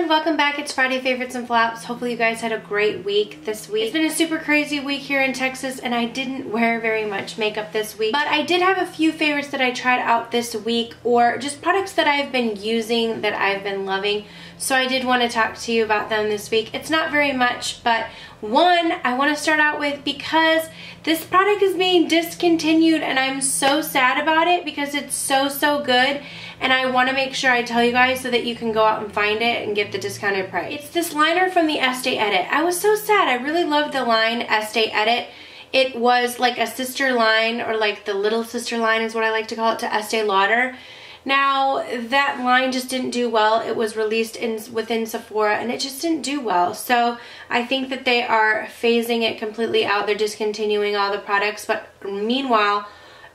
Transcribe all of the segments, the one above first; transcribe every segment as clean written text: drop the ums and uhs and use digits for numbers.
everyone, welcome back. It's Friday Favorites and Flops. Hopefully you guys had a great week this week. It's been a super crazy week here in Texas and I didn't wear very much makeup this week, but I did have a few favorites that I tried out this week, or just products that I've been using that I've been loving. So I did want to talk to you about them this week. It's not very much, but one I want to start out with because this product is being discontinued and I'm so sad about it because it's so good, and I want to make sure I tell you guys so that you can go out and find it and get the discounted price. It's this liner from the Estee Edit. I was so sad. I really loved the line Estee Edit. It was like a sister line, or like the little sister line is what I like to call it, to Estee Lauder. Now, that line just didn't do well. It was released within Sephora and it just didn't do well. So I think that they are phasing it completely out. They're discontinuing all the products, but meanwhile,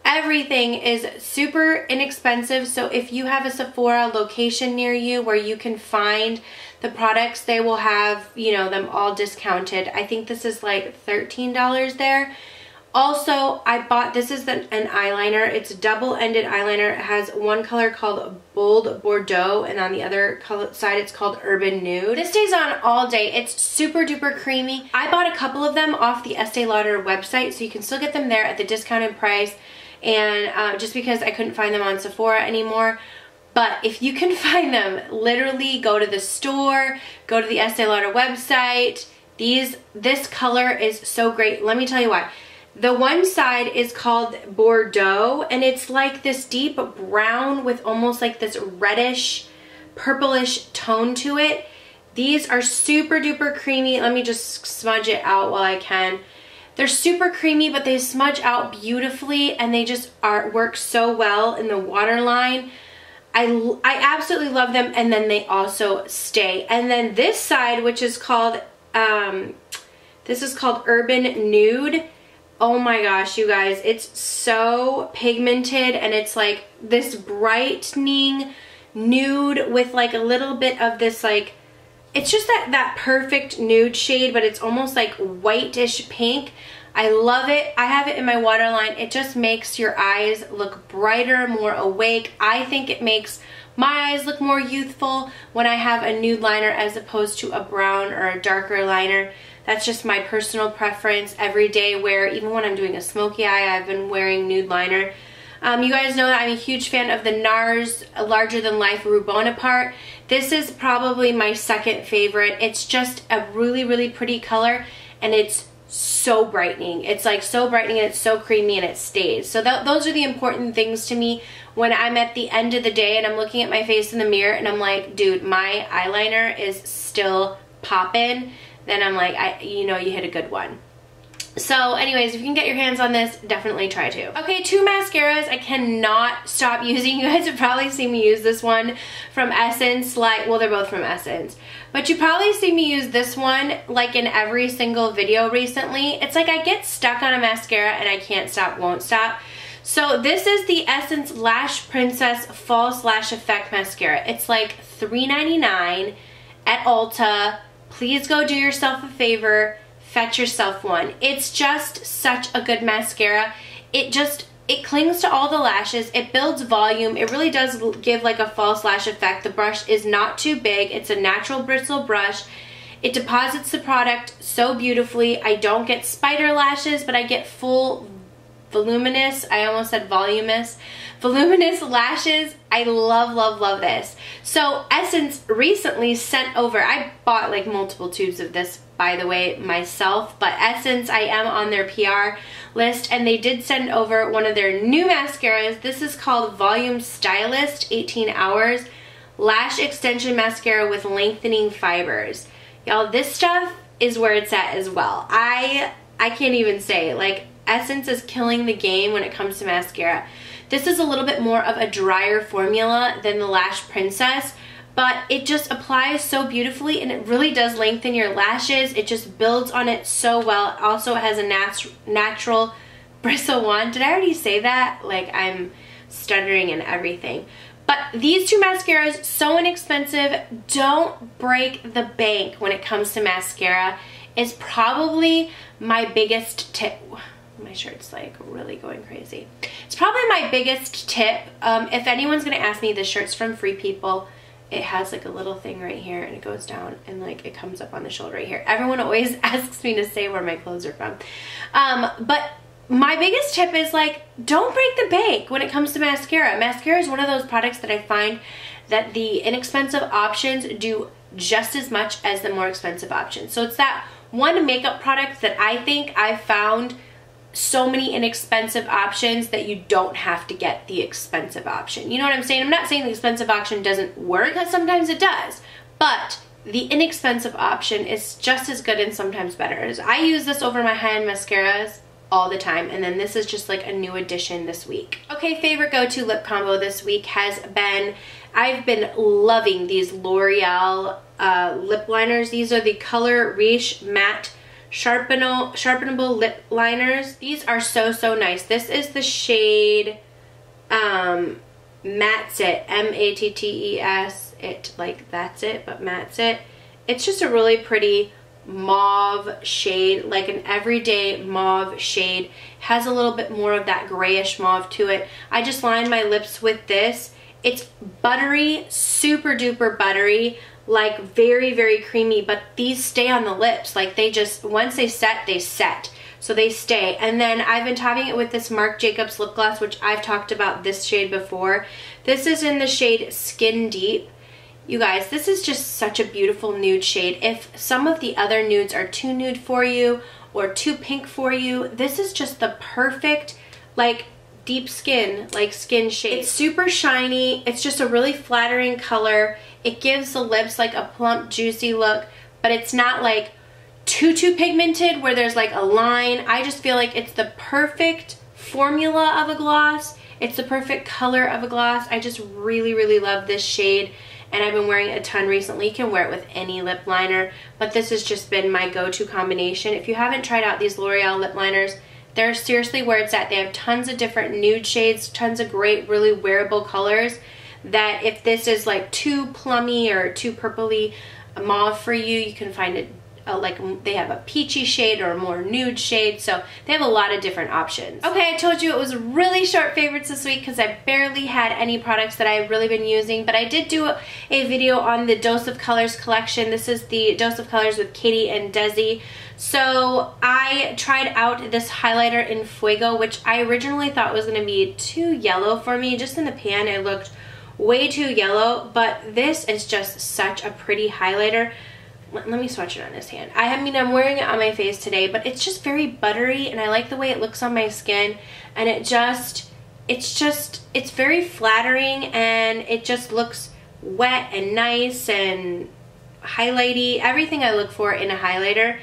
everything is super inexpensive. So if you have a Sephora location near you where you can find the products, they will have, you know, them all discounted. I think this is like $13 there. Also, I bought, this is an eyeliner. It's a double-ended eyeliner. It has one color called Bold Bordeaux, and on the other side it's called Urban Nude. This stays on all day. It's super duper creamy. I bought a couple of them off the Estee Lauder website, so you can still get them there at the discounted price, and just because I couldn't find them on Sephora anymore. But if you can find them, literally go to the store, go to the Estee Lauder website. This color is so great. Let me tell you why. The one side is called Bordeaux, and it's like this deep brown with almost like this reddish, purplish tone to it. These are super duper creamy. Let me just smudge it out while I can. They're super creamy, but they smudge out beautifully, and they just work so well in the waterline. I absolutely love them, and then they also stay. And then this side, which is called, this is called Urban Nude. Oh my gosh, you guys, it's so pigmented, and it's like this brightening nude with like a little bit of this, like, it's just that perfect nude shade, but it's almost like whitish pink. I love it. I have it in my waterline. It just makes your eyes look brighter, more awake. I think it makes my eyes look more youthful when I have a nude liner as opposed to a brown or a darker liner. That's just my personal preference. Every day wear, even when I'm doing a smoky eye, I've been wearing nude liner. You guys know that I'm a huge fan of the NARS Larger Than Life Rue Bonaparte. This is probably my second favorite. It's just a really pretty color, and it's so brightening. It's like so brightening, and it's so creamy, and it stays. So those are the important things to me when I'm at the end of the day and I'm looking at my face in the mirror and I'm like, dude, my eyeliner is still popping. Then I'm like, you know, you hit a good one. So anyways, if you can get your hands on this, definitely try to. Okay, two mascaras I cannot stop using. You guys have probably seen me use this one from Essence, like, well, they're both from Essence. But you probably see me use this one like in every single video recently. It's like I get stuck on a mascara and I can't stop, won't stop. So this is the Essence Lash Princess False Lash Effect Mascara. It's like $3.99 at Ulta. Please go do yourself a favor, fetch yourself one. It's just such a good mascara. It clings to all the lashes. It builds volume. It really does give like a false lash effect. The brush is not too big. It's a natural bristle brush. It deposits the product so beautifully. I don't get spider lashes, but I get full voluminous, I almost said voluminous, voluminous lashes. I love this. So Essence recently sent over, I bought like multiple tubes of this, by the way, myself, but Essence, I am on their PR list, and they did send over one of their new mascaras. This is called Volume Stylist 18 Hours Lash Extension Mascara with Lengthening Fibers. Y'all, this stuff is where it's at as well. I can't even say, like, Essence is killing the game when it comes to mascara. This is a little bit more of a drier formula than the Lash Princess, but it just applies so beautifully, and it really does lengthen your lashes. It just builds on it so well. Also, it has a natural bristle wand. Did I already say that? Like, I'm stuttering and everything. But these two mascaras, so inexpensive, don't break the bank when it comes to mascara. It's probably my biggest tip. My shirt's like really going crazy. It's probably my biggest tip. If anyone's gonna ask me, this shirt's from Free People. it has like a little thing right here and it goes down and like it comes up on the shoulder right here. Everyone always asks me to say where my clothes are from. But my biggest tip is like, don't break the bank when it comes to mascara. Mascara is one of those products that I find that the inexpensive options do just as much as the more expensive options. So it's that one makeup product that I think I've found so many inexpensive options that you don't have to get the expensive option. You know what I'm saying? I'm not saying the expensive option doesn't work, because sometimes it does, but the inexpensive option is just as good and sometimes better. I use this over my high-end mascaras all the time, and then this is just like a new addition this week. Okay, favorite go-to lip combo this week has been, I've been loving these L'Oreal lip liners. These are the Color Riche Matte Sharpenable Lip Liners. These are so nice. This is the shade Matte's It, M-A-T-T-E-S, it, like that's it, but Matte's It. It's just a really pretty mauve shade, like an everyday mauve shade. Has a little bit more of that grayish mauve to it. I just lined my lips with this. It's buttery, super duper buttery, like very creamy, but these stay on the lips. Like they just, once they set, so they stay. And then I've been topping it with this Marc Jacobs lip gloss, which I've talked about this shade before. This is in the shade Skin Deep. You guys, this is just such a beautiful nude shade. If some of the other nudes are too nude for you or too pink for you, this is just the perfect, like, deep skin, like skin shade. It's super shiny. It's just a really flattering color. It gives the lips like a plump, juicy look, but it's not like too pigmented where there's like a line. I just feel like it's the perfect formula of a gloss. It's the perfect color of a gloss. I just really love this shade, and I've been wearing it a ton recently. You can wear it with any lip liner, but this has just been my go-to combination. If you haven't tried out these L'Oreal lip liners, they're seriously where it's at. They have tons of different nude shades, tons of great, really wearable colors, that if this is like too plummy or too purpley mauve for you, you can find it like they have a peachy shade or a more nude shade, so they have a lot of different options. Okay, I told you it was really short favorites this week because I barely had any products that I've really been using, but I did do a video on the Dose of Colors collection. This is the Dose of Colors with Katie and Desi. So I tried out this highlighter in Fuego, which I originally thought was going to be too yellow for me. Just in the pan it looked way too yellow, but this is just such a pretty highlighter. Let me swatch it on this hand. I mean, I'm wearing it on my face today, but it's just very buttery, and I like the way it looks on my skin, and it's very flattering, and it just looks wet and nice and highlighty. Everything I look for in a highlighter.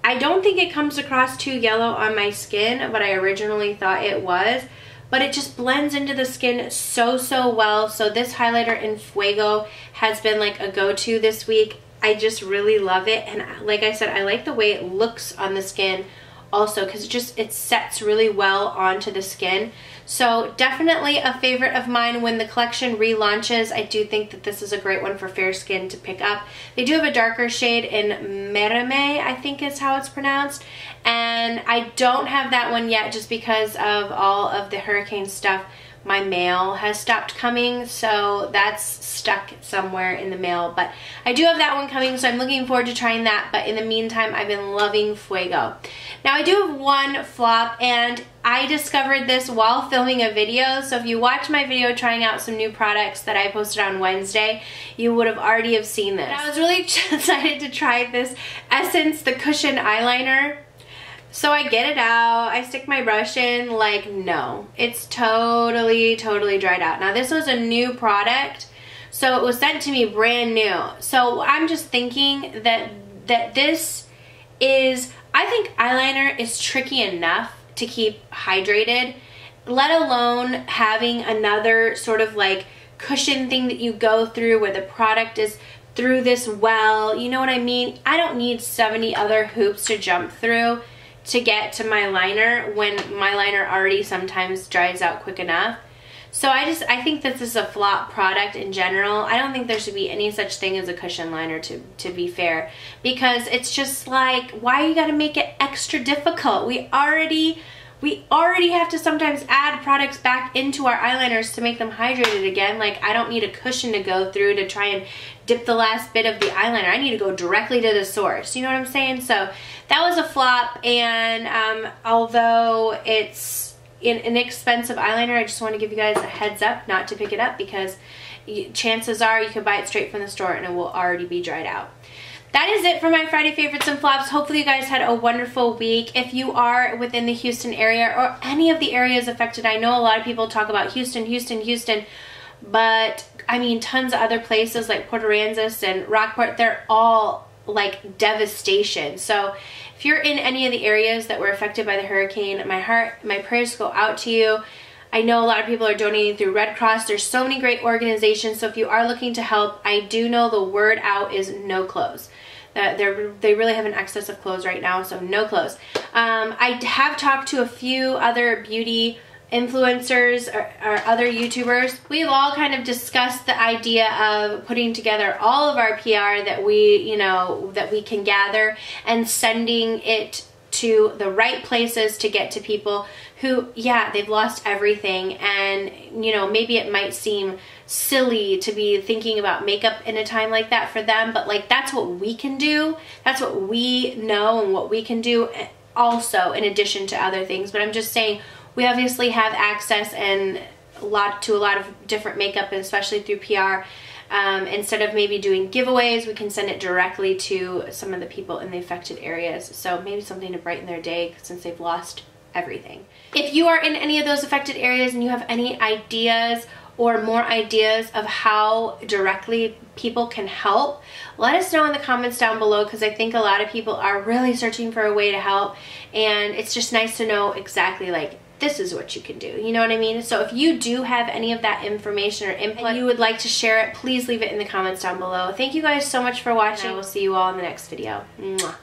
I don't think it comes across too yellow on my skin, but I originally thought it was. But it just blends into the skin so well. So this highlighter in Fuego has been like a go-to this week. I just really love it, and like I said, I like the way it looks on the skin also, because it sets really well onto the skin. So definitely a favorite of mine when the collection relaunches. I do think that this is a great one for fair skin to pick up. They do have a darker shade in Merame, I think is how it's pronounced, and I don't have that one yet just because of all of the hurricane stuff. My mail has stopped coming, so that's stuck somewhere in the mail, but I do have that one coming, so I'm looking forward to trying that. But in the meantime, I've been loving Fuego. Now I do have one flop, and I discovered this while filming a video, so if you watch my video trying out some new products that I posted on Wednesday, you would have already have seen this. And I was really excited to try this Essence the Cushion Eyeliner. So I get it out, I stick my brush in, like, no, it's totally dried out. Now this was a new product, so it was sent to me brand new. So I'm just thinking that this is, I think eyeliner is tricky enough to keep hydrated, let alone having another sort of like cushion thing that you go through where the product is through this well, you know what I mean? I don't need 70 other hoops to jump through to get to my liner when my liner already sometimes dries out quick enough. So I think this is a flop product in general. I don't think there should be any such thing as a cushion liner, to be fair, because it's just like, why you gotta make it extra difficult? We already we already have to sometimes add products back into our eyeliners to make them hydrated again. Like, I don't need a cushion to go through to try and dip the last bit of the eyeliner. I need to go directly to the source. You know what I'm saying? So that was a flop, and although it's an inexpensive eyeliner, I just want to give you guys a heads up not to pick it up, because chances are you could buy it straight from the store and it will already be dried out. That is it for my Friday favorites and flops. Hopefully you guys had a wonderful week. If you are within the Houston area or any of the areas affected, I know a lot of people talk about Houston, but I mean tons of other places like Port Aransas and Rockport, they're all like devastation. So if you're in any of the areas that were affected by the hurricane, my prayers go out to you. I know a lot of people are donating through Red Cross. There's so many great organizations, so if you are looking to help, I do know the word out is no clothes. They really have an excess of clothes right now, so no clothes. I have talked to a few other beauty influencers or other YouTubers. We've all kind of discussed the idea of putting together all of our PR that we can gather and sending it to the right places to get to people who, yeah, they've lost everything, and maybe it might seem silly to be thinking about makeup in a time like that for them, but like that's what we can do. That's what we know and what we can do also, in addition to other things. But I'm just saying, we obviously have access and a lot of different makeup, and especially through PR. Instead of maybe doing giveaways, we can send it directly to some of the people in the affected areas. So maybe something to brighten their day since they've lost everything. If you are in any of those affected areas and you have any ideas or more ideas of how directly people can help, let us know in the comments down below, because I think a lot of people are really searching for a way to help, and it's just nice to know exactly like, this is what you can do, you know what I mean? So if you do have any of that information or input and you would like to share it, please leave it in the comments down below. Thank you guys so much for watching. I will see you all in the next video. Mwah.